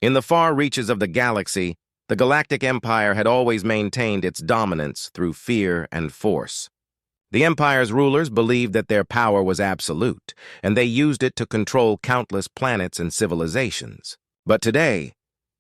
In the far reaches of the galaxy, the Galactic Empire had always maintained its dominance through fear and force. The Empire's rulers believed that their power was absolute, and they used it to control countless planets and civilizations. But today,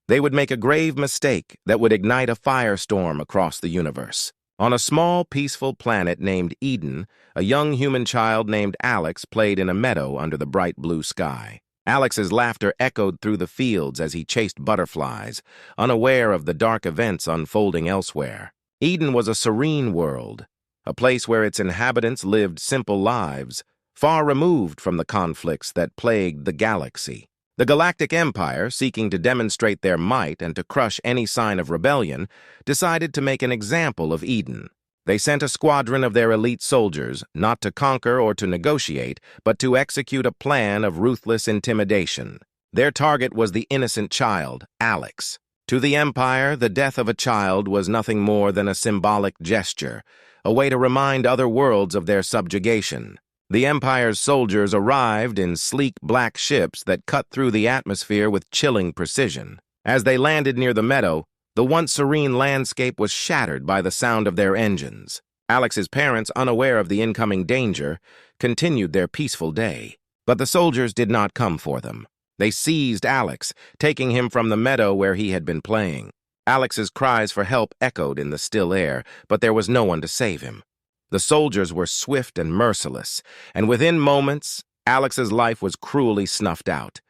they would make a grave mistake that would ignite a firestorm across the universe. On a small, peaceful planet named Eden, a young human child named Alex played in a meadow under the bright blue sky. Alex's laughter echoed through the fields as he chased butterflies, unaware of the dark events unfolding elsewhere. Eden was a serene world, a place where its inhabitants lived simple lives, far removed from the conflicts that plagued the galaxy. The Galactic Empire, seeking to demonstrate their might and to crush any sign of rebellion, decided to make an example of Eden. They sent a squadron of their elite soldiers, not to conquer or to negotiate, but to execute a plan of ruthless intimidation. Their target was the innocent child, Alex. To the Empire, the death of a child was nothing more than a symbolic gesture, a way to remind other worlds of their subjugation. The Empire's soldiers arrived in sleek black ships that cut through the atmosphere with chilling precision. As they landed near the meadow, the once serene landscape was shattered by the sound of their engines. Alex's parents, unaware of the incoming danger, continued their peaceful day. But the soldiers did not come for them. They seized Alex, taking him from the meadow where he had been playing. Alex's cries for help echoed in the still air, but there was no one to save him. The soldiers were swift and merciless, and within moments, Alex's life was cruelly snuffed out.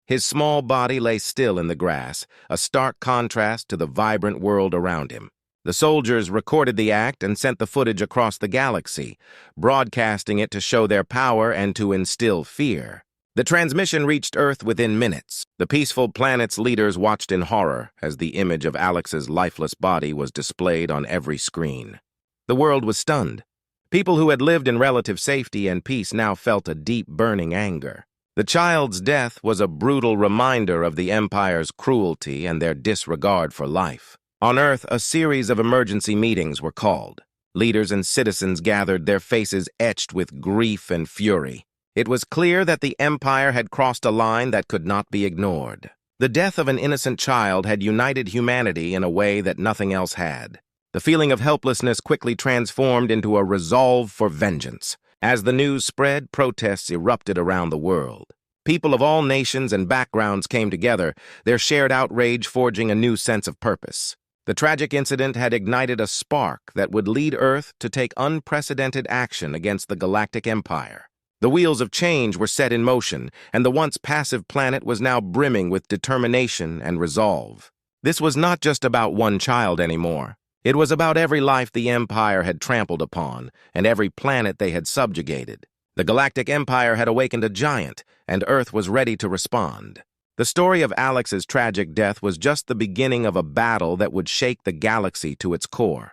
His small body lay still in the grass, a stark contrast to the vibrant world around him. The soldiers recorded the act and sent the footage across the galaxy, broadcasting it to show their power and to instill fear. The transmission reached Earth within minutes. The peaceful planet's leaders watched in horror as the image of Alex's lifeless body was displayed on every screen. The world was stunned. People who had lived in relative safety and peace now felt a deep, burning anger. The child's death was a brutal reminder of the Empire's cruelty and their disregard for life. On Earth, a series of emergency meetings were called. Leaders and citizens gathered, their faces etched with grief and fury. It was clear that the Empire had crossed a line that could not be ignored. The death of an innocent child had united humanity in a way that nothing else had. The feeling of helplessness quickly transformed into a resolve for vengeance. As the news spread, protests erupted around the world. People of all nations and backgrounds came together, their shared outrage forging a new sense of purpose. The tragic incident had ignited a spark that would lead Earth to take unprecedented action against the Galactic Empire. The wheels of change were set in motion, and the once passive planet was now brimming with determination and resolve. This was not just about one child anymore. It was about every life the Empire had trampled upon, and every planet they had subjugated. The Galactic Empire had awakened a giant, and Earth was ready to respond. The story of Alex's tragic death was just the beginning of a battle that would shake the galaxy to its core.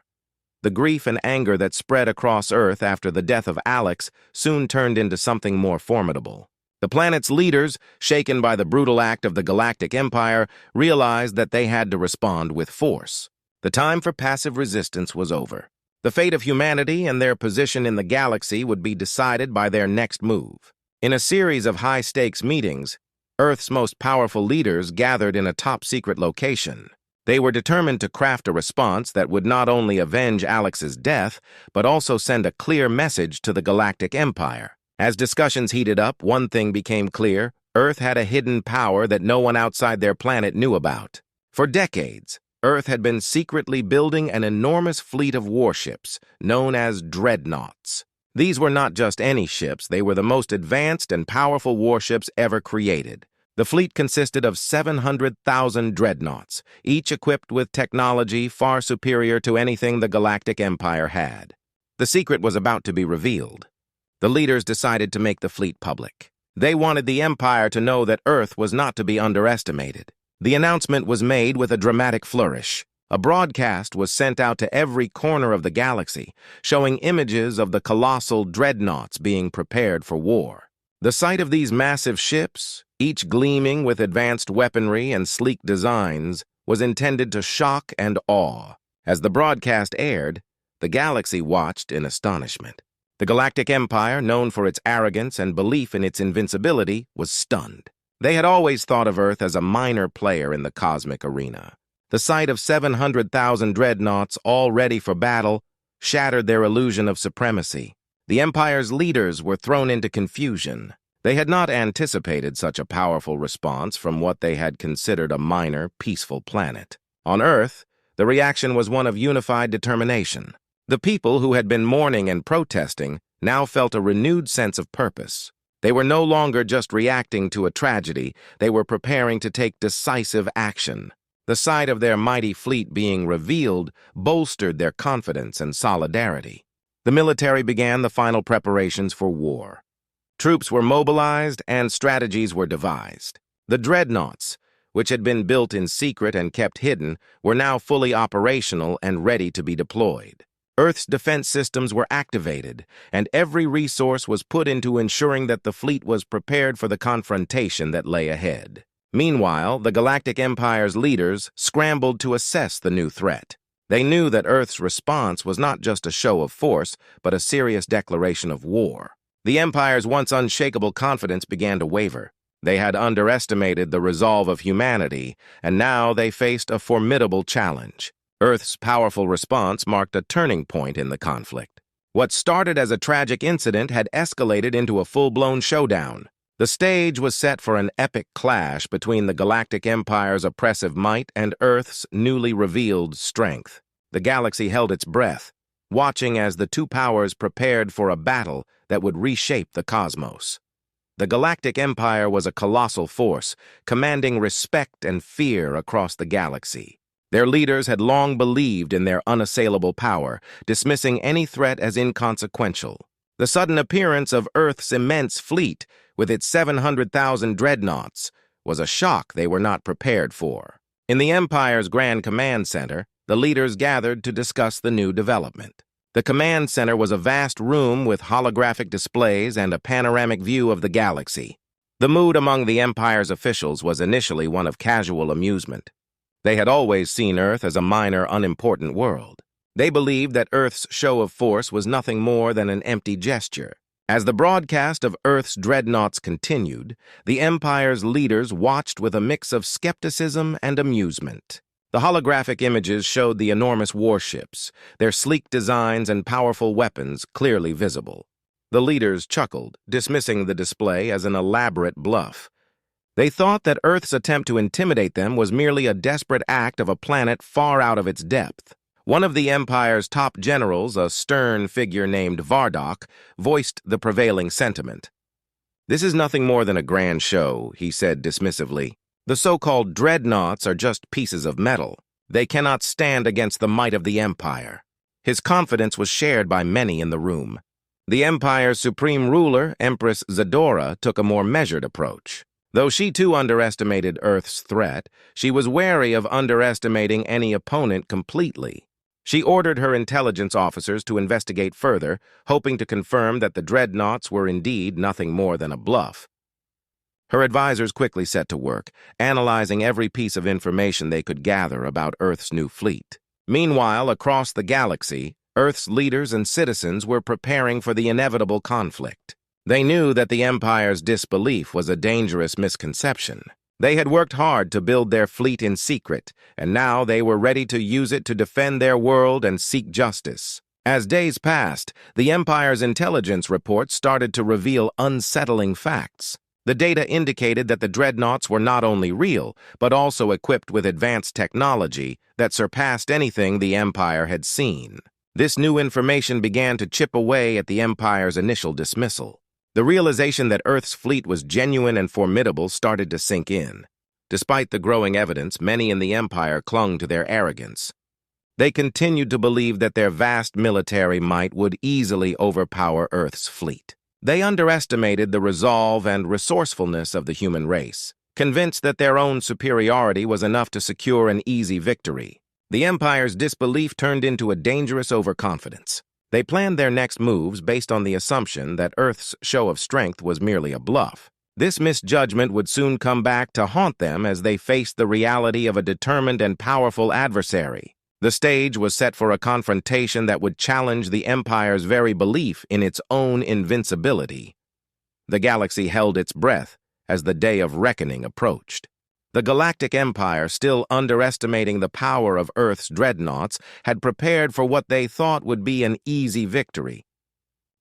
The grief and anger that spread across Earth after the death of Alex soon turned into something more formidable. The planet's leaders, shaken by the brutal act of the Galactic Empire, realized that they had to respond with force. The time for passive resistance was over. The fate of humanity and their position in the galaxy would be decided by their next move. In a series of high-stakes meetings, Earth's most powerful leaders gathered in a top-secret location. They were determined to craft a response that would not only avenge Alex's death, but also send a clear message to the Galactic Empire. As discussions heated up, one thing became clear: Earth had a hidden power that no one outside their planet knew about. For decades, Earth had been secretly building an enormous fleet of warships, known as Dreadnoughts. These were not just any ships, they were the most advanced and powerful warships ever created. The fleet consisted of 700,000 Dreadnoughts, each equipped with technology far superior to anything the Galactic Empire had. The secret was about to be revealed. The leaders decided to make the fleet public. They wanted the Empire to know that Earth was not to be underestimated. The announcement was made with a dramatic flourish. A broadcast was sent out to every corner of the galaxy, showing images of the colossal Dreadnoughts being prepared for war. The sight of these massive ships, each gleaming with advanced weaponry and sleek designs, was intended to shock and awe. As the broadcast aired, the galaxy watched in astonishment. The Galactic Empire, known for its arrogance and belief in its invincibility, was stunned. They had always thought of Earth as a minor player in the cosmic arena. The sight of 700,000 dreadnoughts all ready for battle shattered their illusion of supremacy. The Empire's leaders were thrown into confusion. They had not anticipated such a powerful response from what they had considered a minor, peaceful planet. On Earth, the reaction was one of unified determination. The people who had been mourning and protesting now felt a renewed sense of purpose. They were no longer just reacting to a tragedy, they were preparing to take decisive action. The sight of their mighty fleet being revealed bolstered their confidence and solidarity. The military began the final preparations for war. Troops were mobilized and strategies were devised. The Dreadnoughts, which had been built in secret and kept hidden, were now fully operational and ready to be deployed. Earth's defense systems were activated, and every resource was put into ensuring that the fleet was prepared for the confrontation that lay ahead. Meanwhile, the Galactic Empire's leaders scrambled to assess the new threat. They knew that Earth's response was not just a show of force, but a serious declaration of war. The Empire's once unshakable confidence began to waver. They had underestimated the resolve of humanity, and now they faced a formidable challenge. Earth's powerful response marked a turning point in the conflict. What started as a tragic incident had escalated into a full-blown showdown. The stage was set for an epic clash between the Galactic Empire's oppressive might and Earth's newly revealed strength. The galaxy held its breath, watching as the two powers prepared for a battle that would reshape the cosmos. The Galactic Empire was a colossal force, commanding respect and fear across the galaxy. Their leaders had long believed in their unassailable power, dismissing any threat as inconsequential. The sudden appearance of Earth's immense fleet, with its 700,000 dreadnoughts, was a shock they were not prepared for. In the Empire's Grand Command Center, the leaders gathered to discuss the new development. The command center was a vast room with holographic displays and a panoramic view of the galaxy. The mood among the Empire's officials was initially one of casual amusement. They had always seen Earth as a minor, unimportant world. They believed that Earth's show of force was nothing more than an empty gesture. As the broadcast of Earth's dreadnoughts continued, the Empire's leaders watched with a mix of skepticism and amusement. The holographic images showed the enormous warships, their sleek designs and powerful weapons clearly visible. The leaders chuckled, dismissing the display as an elaborate bluff. They thought that Earth's attempt to intimidate them was merely a desperate act of a planet far out of its depth. One of the Empire's top generals, a stern figure named Vardok, voiced the prevailing sentiment. "This is nothing more than a grand show," he said dismissively. "The so-called dreadnoughts are just pieces of metal. They cannot stand against the might of the Empire." His confidence was shared by many in the room. The Empire's supreme ruler, Empress Zadora, took a more measured approach. Though she too underestimated Earth's threat, she was wary of underestimating any opponent completely. She ordered her intelligence officers to investigate further, hoping to confirm that the dreadnoughts were indeed nothing more than a bluff. Her advisors quickly set to work, analyzing every piece of information they could gather about Earth's new fleet. Meanwhile, across the galaxy, Earth's leaders and citizens were preparing for the inevitable conflict. They knew that the Empire's disbelief was a dangerous misconception. They had worked hard to build their fleet in secret, and now they were ready to use it to defend their world and seek justice. As days passed, the Empire's intelligence reports started to reveal unsettling facts. The data indicated that the dreadnoughts were not only real, but also equipped with advanced technology that surpassed anything the Empire had seen. This new information began to chip away at the Empire's initial dismissal. The realization that Earth's fleet was genuine and formidable started to sink in. Despite the growing evidence, many in the Empire clung to their arrogance. They continued to believe that their vast military might would easily overpower Earth's fleet. They underestimated the resolve and resourcefulness of the human race, convinced that their own superiority was enough to secure an easy victory. The Empire's disbelief turned into a dangerous overconfidence. They planned their next moves based on the assumption that Earth's show of strength was merely a bluff. This misjudgment would soon come back to haunt them as they faced the reality of a determined and powerful adversary. The stage was set for a confrontation that would challenge the Empire's very belief in its own invincibility. The galaxy held its breath as the day of reckoning approached. The Galactic Empire, still underestimating the power of Earth's dreadnoughts, had prepared for what they thought would be an easy victory.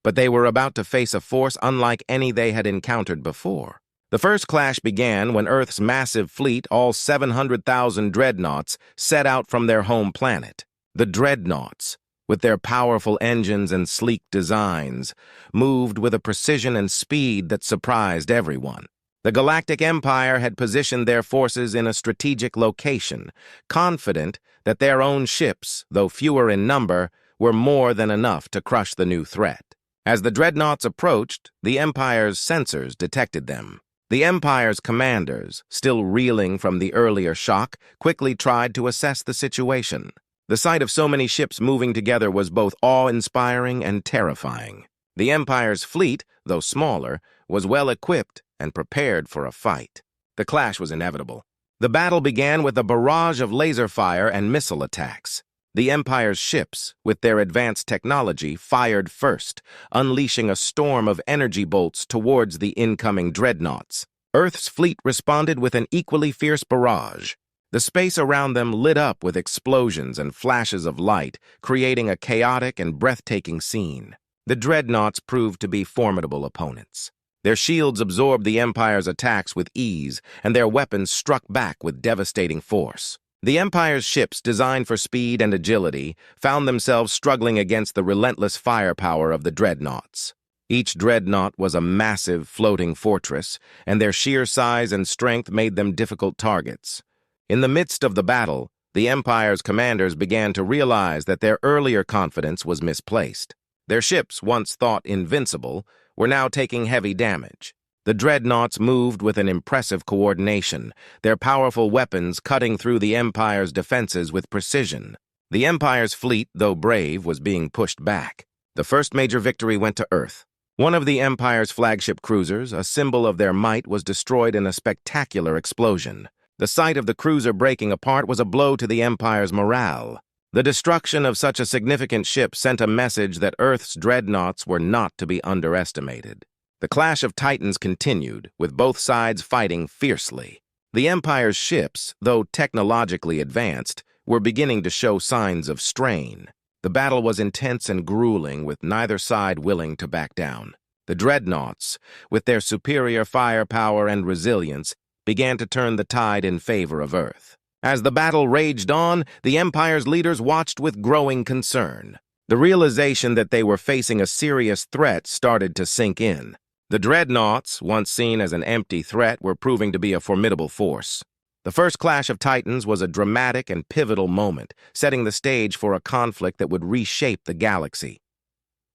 But they were about to face a force unlike any they had encountered before. The first clash began when Earth's massive fleet, all 700,000 dreadnoughts, set out from their home planet. The dreadnoughts, with their powerful engines and sleek designs, moved with a precision and speed that surprised everyone. The Galactic Empire had positioned their forces in a strategic location, confident that their own ships, though fewer in number, were more than enough to crush the new threat. As the dreadnoughts approached, the Empire's sensors detected them. The Empire's commanders, still reeling from the earlier shock, quickly tried to assess the situation. The sight of so many ships moving together was both awe-inspiring and terrifying. The Empire's fleet, though smaller, was well equipped and prepared for a fight. The clash was inevitable. The battle began with a barrage of laser fire and missile attacks. The Empire's ships, with their advanced technology, fired first, unleashing a storm of energy bolts towards the incoming dreadnoughts. Earth's fleet responded with an equally fierce barrage. The space around them lit up with explosions and flashes of light, creating a chaotic and breathtaking scene. The dreadnoughts proved to be formidable opponents. Their shields absorbed the Empire's attacks with ease, and their weapons struck back with devastating force. The Empire's ships, designed for speed and agility, found themselves struggling against the relentless firepower of the dreadnoughts. Each dreadnought was a massive, floating fortress, and their sheer size and strength made them difficult targets. In the midst of the battle, the Empire's commanders began to realize that their earlier confidence was misplaced. Their ships, once thought invincible, were now taking heavy damage. The dreadnoughts moved with an impressive coordination, their powerful weapons cutting through the Empire's defenses with precision. The Empire's fleet, though brave, was being pushed back. The first major victory went to Earth. One of the Empire's flagship cruisers, a symbol of their might, was destroyed in a spectacular explosion. The sight of the cruiser breaking apart was a blow to the Empire's morale. The destruction of such a significant ship sent a message that Earth's dreadnoughts were not to be underestimated. The clash of titans continued, with both sides fighting fiercely. The Empire's ships, though technologically advanced, were beginning to show signs of strain. The battle was intense and grueling, with neither side willing to back down. The dreadnoughts, with their superior firepower and resilience, began to turn the tide in favor of Earth. As the battle raged on, the Empire's leaders watched with growing concern. The realization that they were facing a serious threat started to sink in. The dreadnoughts, once seen as an empty threat, were proving to be a formidable force. The first clash of titans was a dramatic and pivotal moment, setting the stage for a conflict that would reshape the galaxy.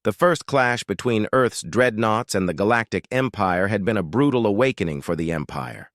The first clash between Earth's dreadnoughts and the Galactic Empire had been a brutal awakening for the Empire.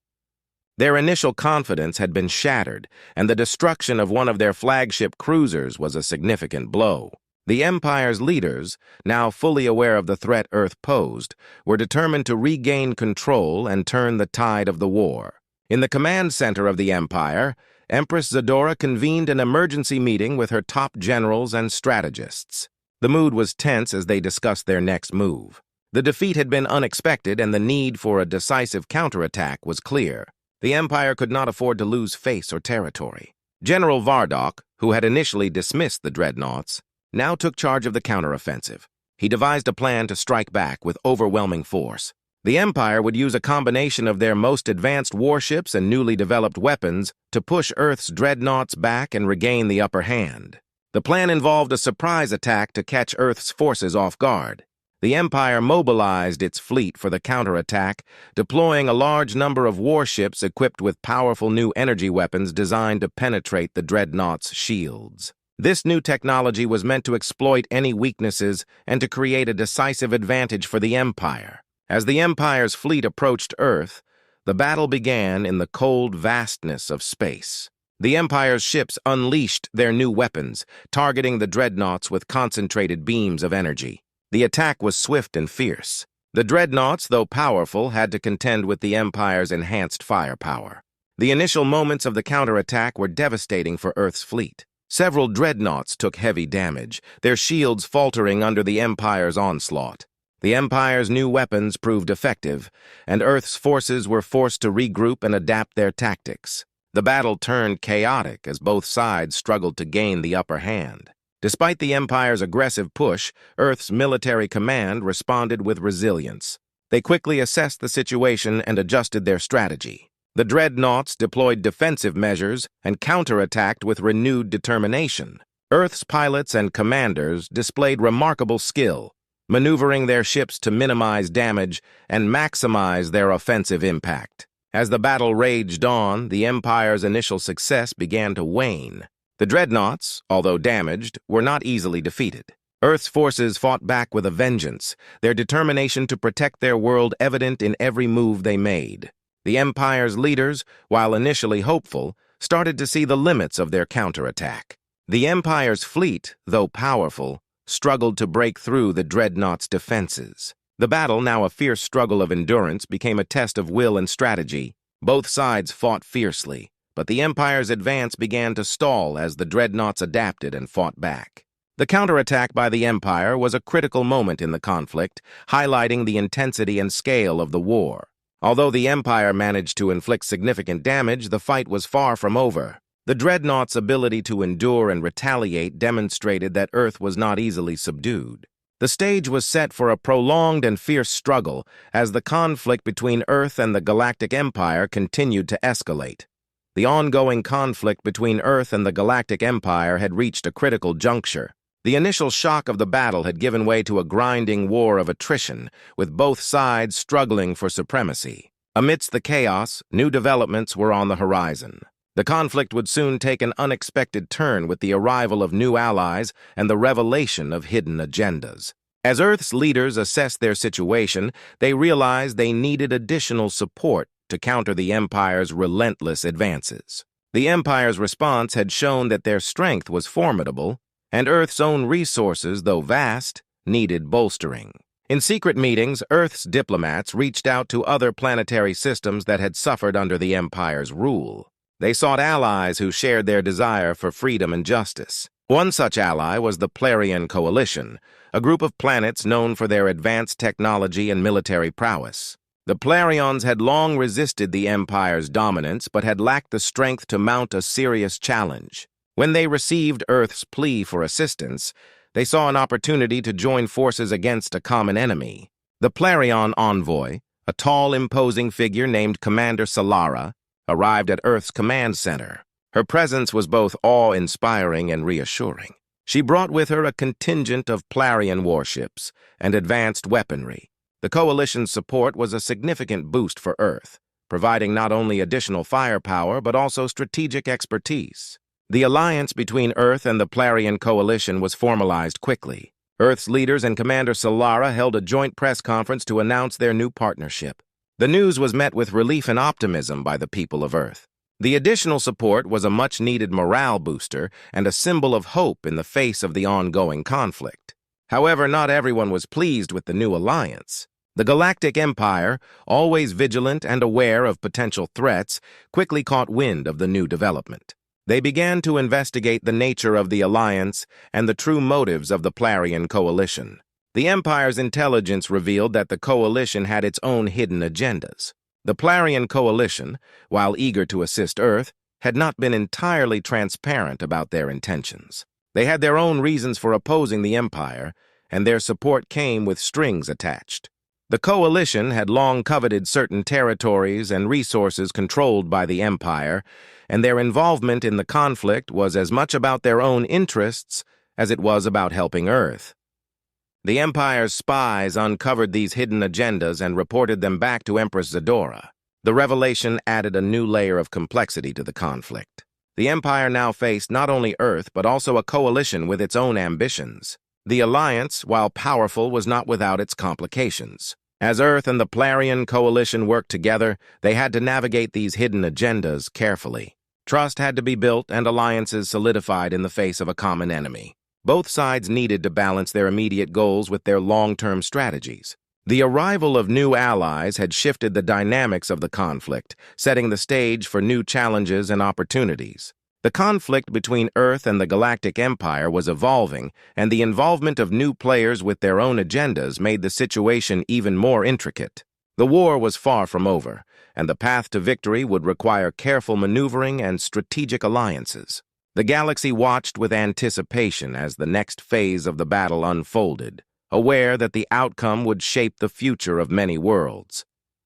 Their initial confidence had been shattered, and the destruction of one of their flagship cruisers was a significant blow. The Empire's leaders, now fully aware of the threat Earth posed, were determined to regain control and turn the tide of the war. In the command center of the Empire, Empress Zadora convened an emergency meeting with her top generals and strategists. The mood was tense as they discussed their next move. The defeat had been unexpected, and the need for a decisive counterattack was clear. The Empire could not afford to lose face or territory. General Vardok, who had initially dismissed the dreadnoughts, now took charge of the counteroffensive. He devised a plan to strike back with overwhelming force. The Empire would use a combination of their most advanced warships and newly developed weapons to push Earth's dreadnoughts back and regain the upper hand. The plan involved a surprise attack to catch Earth's forces off guard. The Empire mobilized its fleet for the counterattack, deploying a large number of warships equipped with powerful new energy weapons designed to penetrate the dreadnoughts' shields. This new technology was meant to exploit any weaknesses and to create a decisive advantage for the Empire. As the Empire's fleet approached Earth, the battle began in the cold vastness of space. The Empire's ships unleashed their new weapons, targeting the dreadnoughts with concentrated beams of energy. The attack was swift and fierce. The dreadnoughts, though powerful, had to contend with the Empire's enhanced firepower. The initial moments of the counterattack were devastating for Earth's fleet. Several dreadnoughts took heavy damage, their shields faltering under the Empire's onslaught. The Empire's new weapons proved effective, and Earth's forces were forced to regroup and adapt their tactics. The battle turned chaotic as both sides struggled to gain the upper hand. Despite the Empire's aggressive push, Earth's military command responded with resilience. They quickly assessed the situation and adjusted their strategy. The Dreadnoughts deployed defensive measures and counterattacked with renewed determination. Earth's pilots and commanders displayed remarkable skill, maneuvering their ships to minimize damage and maximize their offensive impact. As the battle raged on, the Empire's initial success began to wane. The Dreadnoughts, although damaged, were not easily defeated. Earth's forces fought back with a vengeance, their determination to protect their world evident in every move they made. The Empire's leaders, while initially hopeful, started to see the limits of their counterattack. The Empire's fleet, though powerful, struggled to break through the Dreadnoughts' defenses. The battle, now a fierce struggle of endurance, became a test of will and strategy. Both sides fought fiercely, but the Empire's advance began to stall as the Dreadnoughts adapted and fought back. The counterattack by the Empire was a critical moment in the conflict, highlighting the intensity and scale of the war. Although the Empire managed to inflict significant damage, the fight was far from over. The Dreadnoughts' ability to endure and retaliate demonstrated that Earth was not easily subdued. The stage was set for a prolonged and fierce struggle as the conflict between Earth and the Galactic Empire continued to escalate. The ongoing conflict between Earth and the Galactic Empire had reached a critical juncture. The initial shock of the battle had given way to a grinding war of attrition, with both sides struggling for supremacy. Amidst the chaos, new developments were on the horizon. The conflict would soon take an unexpected turn with the arrival of new allies and the revelation of hidden agendas. As Earth's leaders assessed their situation, they realized they needed additional support to counter the Empire's relentless advances. The Empire's response had shown that their strength was formidable, and Earth's own resources, though vast, needed bolstering. In secret meetings, Earth's diplomats reached out to other planetary systems that had suffered under the Empire's rule. They sought allies who shared their desire for freedom and justice. One such ally was the Plarian Coalition, a group of planets known for their advanced technology and military prowess. The Plarians had long resisted the Empire's dominance but had lacked the strength to mount a serious challenge. When they received Earth's plea for assistance, they saw an opportunity to join forces against a common enemy. The Plarian envoy, a tall, imposing figure named Commander Solara, arrived at Earth's command center. Her presence was both awe-inspiring and reassuring. She brought with her a contingent of Plarian warships and advanced weaponry. The Coalition's support was a significant boost for Earth, providing not only additional firepower but also strategic expertise. The alliance between Earth and the Plarian Coalition was formalized quickly. Earth's leaders and Commander Solara held a joint press conference to announce their new partnership. The news was met with relief and optimism by the people of Earth. The additional support was a much-needed morale booster and a symbol of hope in the face of the ongoing conflict. However, not everyone was pleased with the new alliance. The Galactic Empire, always vigilant and aware of potential threats, quickly caught wind of the new development. They began to investigate the nature of the alliance and the true motives of the Plarian Coalition. The Empire's intelligence revealed that the Coalition had its own hidden agendas. The Plarian Coalition, while eager to assist Earth, had not been entirely transparent about their intentions. They had their own reasons for opposing the Empire, and their support came with strings attached. The Coalition had long coveted certain territories and resources controlled by the Empire, and their involvement in the conflict was as much about their own interests as it was about helping Earth. The Empire's spies uncovered these hidden agendas and reported them back to Empress Zadora. The revelation added a new layer of complexity to the conflict. The Empire now faced not only Earth, but also a coalition with its own ambitions. The alliance, while powerful, was not without its complications. As Earth and the Plarian Coalition worked together, they had to navigate these hidden agendas carefully. Trust had to be built and alliances solidified in the face of a common enemy. Both sides needed to balance their immediate goals with their long-term strategies. The arrival of new allies had shifted the dynamics of the conflict, setting the stage for new challenges and opportunities. The The conflict between Earth and the Galactic Empire was evolving, and the involvement of new players with their own agendas made the situation even more intricate. The war was far from over, and the path to victory would require careful maneuvering and strategic alliances. The galaxy watched with anticipation as the next phase of the battle unfolded, aware that the outcome would shape the future of many worlds.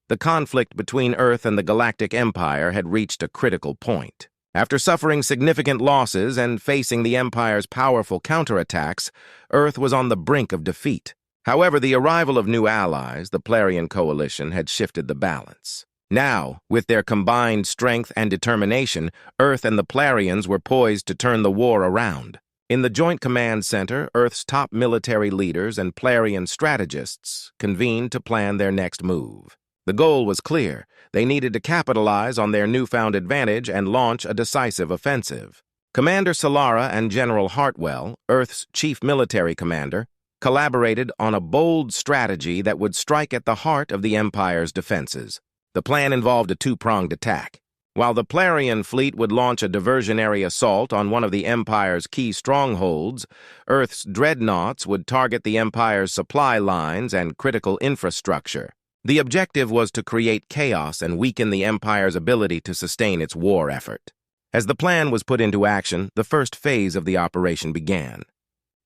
The conflict between Earth and the Galactic Empire had reached a critical point. After suffering significant losses and facing the Empire's powerful counterattacks, Earth was on the brink of defeat. However, the arrival of new allies, the Plarian coalition, had shifted the balance. Now, with their combined strength and determination, Earth and the Plarians were poised to turn the war around. In the Joint Command Center, Earth's top military leaders and Plarian strategists convened to plan their next move. The goal was clear. They needed to capitalize on their newfound advantage and launch a decisive offensive. Commander Solara and General Hartwell, Earth's chief military commander, collaborated on a bold strategy that would strike at the heart of the Empire's defenses. The plan involved a two-pronged attack. While the Plarian fleet would launch a diversionary assault on one of the Empire's key strongholds, Earth's Dreadnoughts would target the Empire's supply lines and critical infrastructure. The objective was to create chaos and weaken the Empire's ability to sustain its war effort. As the plan was put into action, the first phase of the operation began.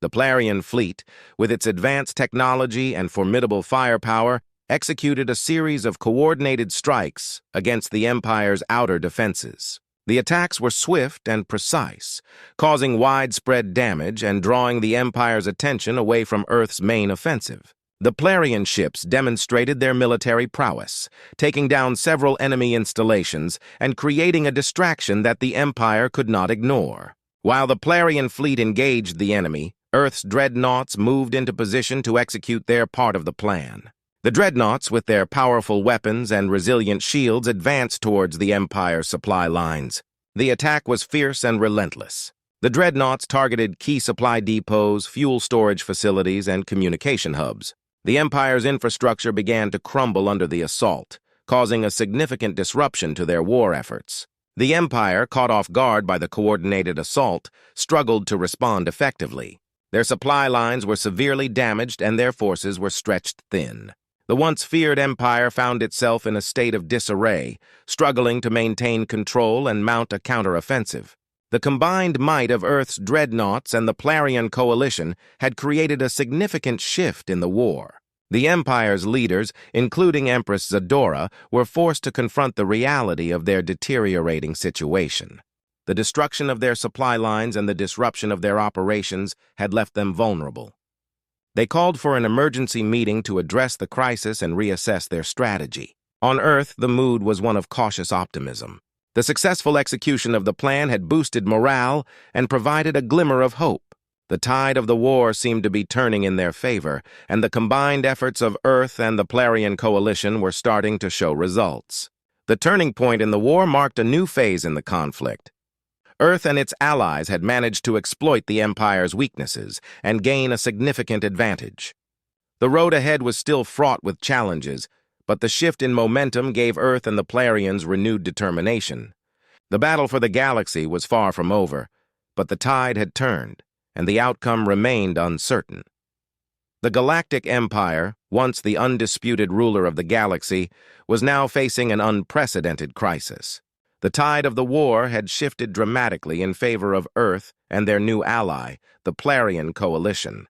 The Plarian fleet, with its advanced technology and formidable firepower, executed a series of coordinated strikes against the Empire's outer defenses. The attacks were swift and precise, causing widespread damage and drawing the Empire's attention away from Earth's main offensive. The Plarian ships demonstrated their military prowess, taking down several enemy installations and creating a distraction that the Empire could not ignore. While the Plarian fleet engaged the enemy, Earth's Dreadnoughts moved into position to execute their part of the plan. The Dreadnoughts, with their powerful weapons and resilient shields, advanced towards the Empire's supply lines. The attack was fierce and relentless. The Dreadnoughts targeted key supply depots, fuel storage facilities, and communication hubs. The Empire's infrastructure began to crumble under the assault, causing a significant disruption to their war efforts. The Empire, caught off guard by the coordinated assault, struggled to respond effectively. Their supply lines were severely damaged and their forces were stretched thin. The once feared Empire found itself in a state of disarray, struggling to maintain control and mount a counteroffensive. The combined might of Earth's Dreadnoughts and the Plarian coalition had created a significant shift in the war. The Empire's leaders, including Empress Zadora, were forced to confront the reality of their deteriorating situation. The destruction of their supply lines and the disruption of their operations had left them vulnerable. They called for an emergency meeting to address the crisis and reassess their strategy. On Earth, the mood was one of cautious optimism. The successful execution of the plan had boosted morale and provided a glimmer of hope. The tide of the war seemed to be turning in their favor, and the combined efforts of Earth and the Plarian coalition were starting to show results. The turning point in the war marked a new phase in the conflict. Earth and its allies had managed to exploit the Empire's weaknesses and gain a significant advantage. The road ahead was still fraught with challenges, but the shift in momentum gave Earth and the Plarians renewed determination. The battle for the galaxy was far from over, but the tide had turned, and the outcome remained uncertain. The Galactic Empire, once the undisputed ruler of the galaxy, was now facing an unprecedented crisis. The tide of the war had shifted dramatically in favor of Earth and their new ally, the Plarian coalition.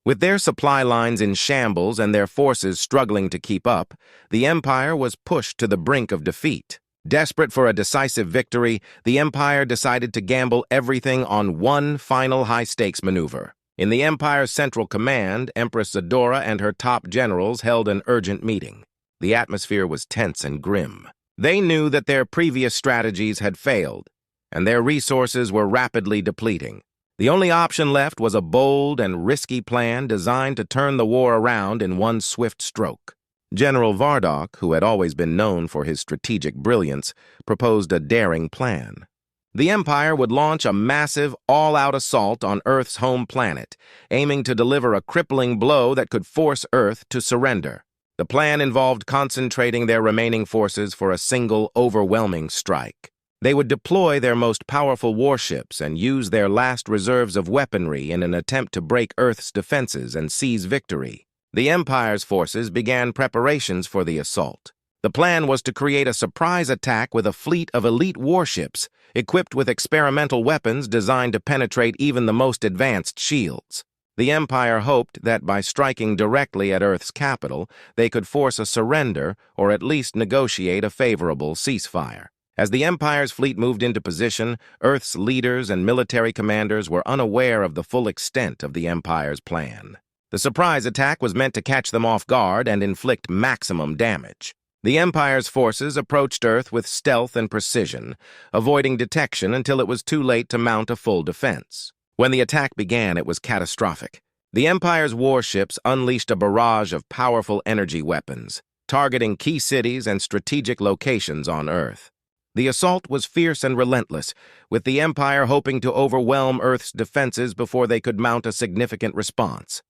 With their supply lines in shambles and their forces struggling to keep up, the Empire was pushed to the brink of defeat. Desperate for a decisive victory, the Empire decided to gamble everything on one final high-stakes maneuver. In the Empire's Central Command, Empress Zadora and her top generals held an urgent meeting. The atmosphere was tense and grim. They knew that their previous strategies had failed, and their resources were rapidly depleting. The only option left was a bold and risky plan designed to turn the war around in one swift stroke. General Vardok, who had always been known for his strategic brilliance, proposed a daring plan. The Empire would launch a massive, all-out assault on Earth's home planet, aiming to deliver a crippling blow that could force Earth to surrender. The plan involved concentrating their remaining forces for a single, overwhelming strike. They would deploy their most powerful warships and use their last reserves of weaponry in an attempt to break Earth's defenses and seize victory. The Empire's forces began preparations for the assault. The plan was to create a surprise attack with a fleet of elite warships, equipped with experimental weapons designed to penetrate even the most advanced shields. The Empire hoped that by striking directly at Earth's capital, they could force a surrender or at least negotiate a favorable ceasefire. As the Empire's fleet moved into position, Earth's leaders and military commanders were unaware of the full extent of the Empire's plan. The surprise attack was meant to catch them off guard and inflict maximum damage. The Empire's forces approached Earth with stealth and precision, avoiding detection until it was too late to mount a full defense. When the attack began, it was catastrophic. The Empire's warships unleashed a barrage of powerful energy weapons, targeting key cities and strategic locations on Earth. The assault was fierce and relentless, with the Empire hoping to overwhelm Earth's defenses before they could mount a significant response.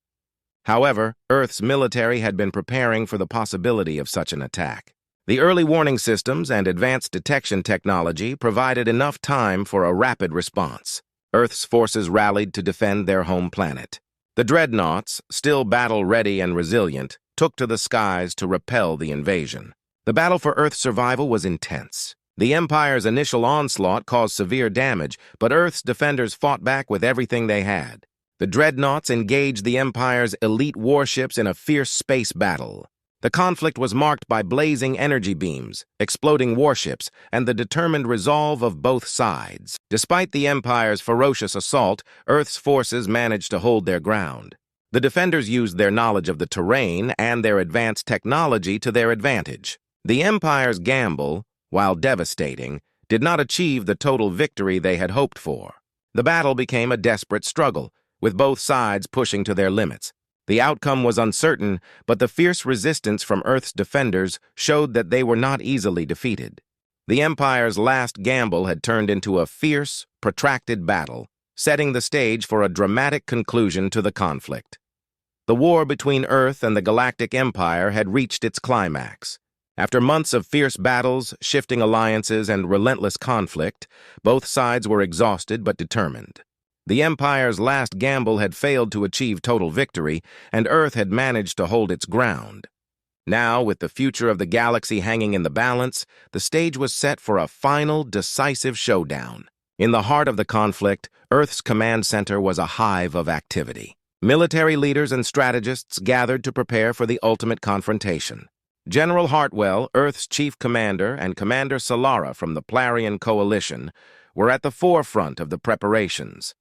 However, Earth's military had been preparing for the possibility of such an attack. The early warning systems and advanced detection technology provided enough time for a rapid response. Earth's forces rallied to defend their home planet. The Dreadnoughts, still battle-ready and resilient, took to the skies to repel the invasion. The battle for Earth's survival was intense. The Empire's initial onslaught caused severe damage, but Earth's defenders fought back with everything they had. The Dreadnoughts engaged the Empire's elite warships in a fierce space battle. The conflict was marked by blazing energy beams, exploding warships, and the determined resolve of both sides. Despite the Empire's ferocious assault, Earth's forces managed to hold their ground. The defenders used their knowledge of the terrain and their advanced technology to their advantage. The Empire's gamble, while devastating, did not achieve the total victory they had hoped for. The battle became a desperate struggle, with both sides pushing to their limits. The outcome was uncertain, but the fierce resistance from Earth's defenders showed that they were not easily defeated. The Empire's last gamble had turned into a fierce, protracted battle, setting the stage for a dramatic conclusion to the conflict. The war between Earth and the Galactic Empire had reached its climax. After months of fierce battles, shifting alliances, and relentless conflict, both sides were exhausted but determined. The Empire's last gamble had failed to achieve total victory, and Earth had managed to hold its ground. Now, with the future of the galaxy hanging in the balance, the stage was set for a final, decisive showdown. In the heart of the conflict, Earth's command center was a hive of activity. Military leaders and strategists gathered to prepare for the ultimate confrontation. General Hartwell, Earth's chief commander, and Commander Solara from the Plarian Coalition were at the forefront of the preparations.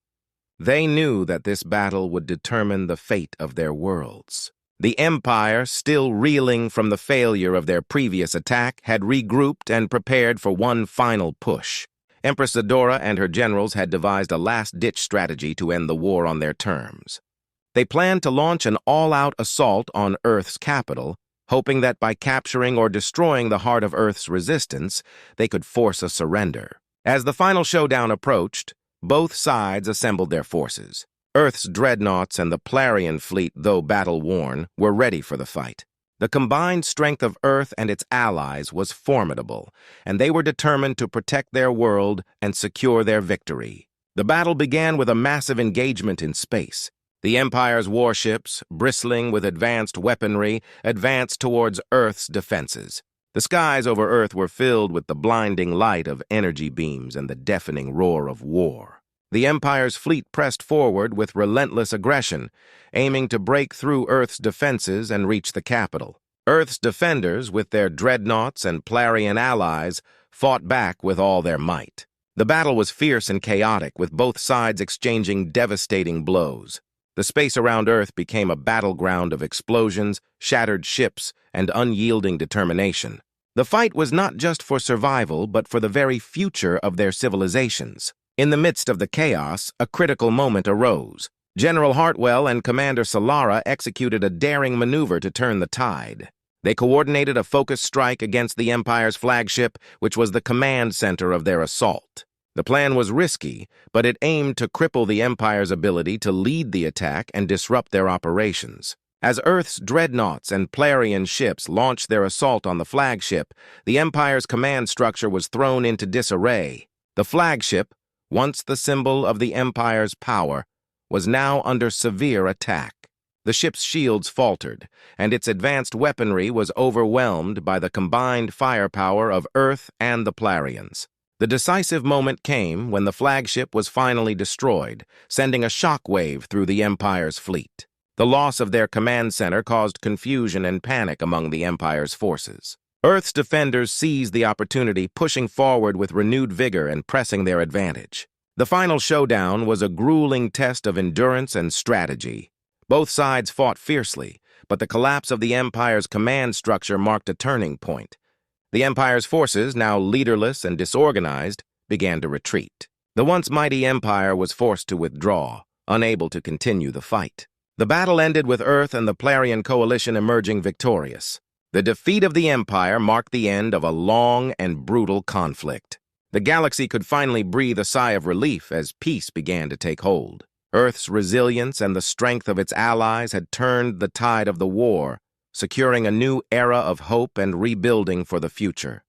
They knew that this battle would determine the fate of their worlds. The Empire, still reeling from the failure of their previous attack, had regrouped and prepared for one final push. Empress Zadora and her generals had devised a last-ditch strategy to end the war on their terms. They planned to launch an all-out assault on Earth's capital, hoping that by capturing or destroying the heart of Earth's resistance, they could force a surrender. As the final showdown approached, both sides assembled their forces. Earth's Dreadnoughts and the Plarian fleet, though battle-worn, were ready for the fight. The combined strength of Earth and its allies was formidable, and they were determined to protect their world and secure their victory. The battle began with a massive engagement in space. The Empire's warships, bristling with advanced weaponry, advanced towards Earth's defenses. The skies over Earth were filled with the blinding light of energy beams and the deafening roar of war. The Empire's fleet pressed forward with relentless aggression, aiming to break through Earth's defenses and reach the capital. Earth's defenders, with their Dreadnoughts and Plarian allies, fought back with all their might. The battle was fierce and chaotic, with both sides exchanging devastating blows. The space around Earth became a battleground of explosions, shattered ships, and unyielding determination. The fight was not just for survival, but for the very future of their civilizations. In the midst of the chaos, a critical moment arose. General Hartwell and Commander Solara executed a daring maneuver to turn the tide. They coordinated a focused strike against the Empire's flagship, which was the command center of their assault. The plan was risky, but it aimed to cripple the Empire's ability to lead the attack and disrupt their operations. As Earth's Dreadnoughts and Plarian ships launched their assault on the flagship, the Empire's command structure was thrown into disarray. The flagship, once the symbol of the Empire's power, was now under severe attack. The ship's shields faltered, and its advanced weaponry was overwhelmed by the combined firepower of Earth and the Plarians. The decisive moment came when the flagship was finally destroyed, sending a shockwave through the Empire's fleet. The loss of their command center caused confusion and panic among the Empire's forces. Earth's defenders seized the opportunity, pushing forward with renewed vigor and pressing their advantage. The final showdown was a grueling test of endurance and strategy. Both sides fought fiercely, but the collapse of the Empire's command structure marked a turning point. The Empire's forces, now leaderless and disorganized, began to retreat. The once mighty Empire was forced to withdraw, unable to continue the fight. The battle ended with Earth and the Plarian coalition emerging victorious. The defeat of the Empire marked the end of a long and brutal conflict. The galaxy could finally breathe a sigh of relief as peace began to take hold. Earth's resilience and the strength of its allies had turned the tide of the war, securing a new era of hope and rebuilding for the future.